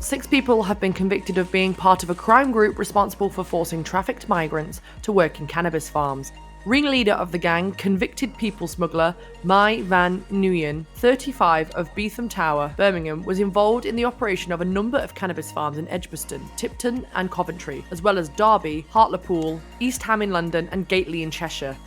6 people have been convicted of being part of a crime group responsible for forcing trafficked migrants to work in cannabis farms. Ringleader of the gang, convicted people smuggler Mai Van Nguyen, 35, of Beetham Tower, Birmingham, was involved in the operation of a number of cannabis farms in Edgbaston, Tipton and Coventry, as well as Derby, Hartlepool, East Ham in London and Gatley in Cheshire.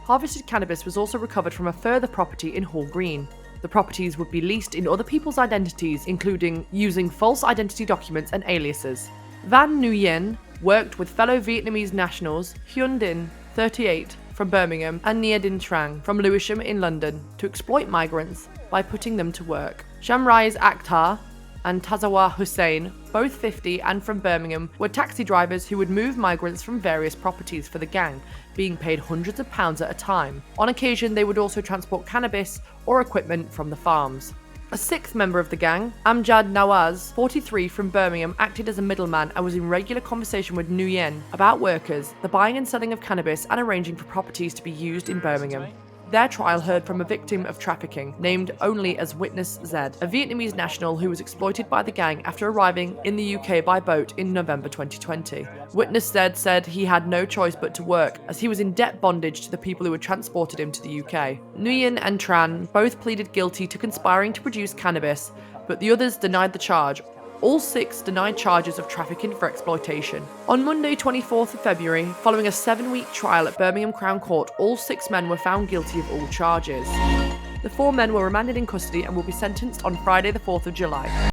Harvested cannabis was also recovered from a further property in Hall Green. The properties would be leased in other people's identities, including using false identity documents and aliases. Van Nguyen worked with fellow Vietnamese nationals Huynh Dinh, 38, from Birmingham, and Nha Dinh Trang from Lewisham in London to exploit migrants by putting them to work. Shamraiz Akhtar and Tazawa Hussain, both 50 and from Birmingham, were taxi drivers who would move migrants from various properties for the gang, being paid hundreds of pounds at a time. On occasion, they would also transport cannabis or equipment from the farms. A 6th member of the gang, Amjad Nawaz, 43, from Birmingham, acted as a middleman and was in regular conversation with Nguyen about workers, the buying and selling of cannabis, and arranging for properties to be used in Birmingham. Their trial heard from a victim of trafficking, named only as Witness Z, a Vietnamese national who was exploited by the gang after arriving in the UK by boat in November 2020. Witness Z said he had no choice but to work, as he was in debt bondage to the people who had transported him to the UK. Nguyen and Tran both pleaded guilty to conspiring to produce cannabis, but the others denied the charge. All 6 denied charges of trafficking for exploitation. On Monday, 24th of February, following a 7-week trial at Birmingham Crown Court, all 6 men were found guilty of all charges. The 4 men were remanded in custody and will be sentenced on Friday, the 4th of July.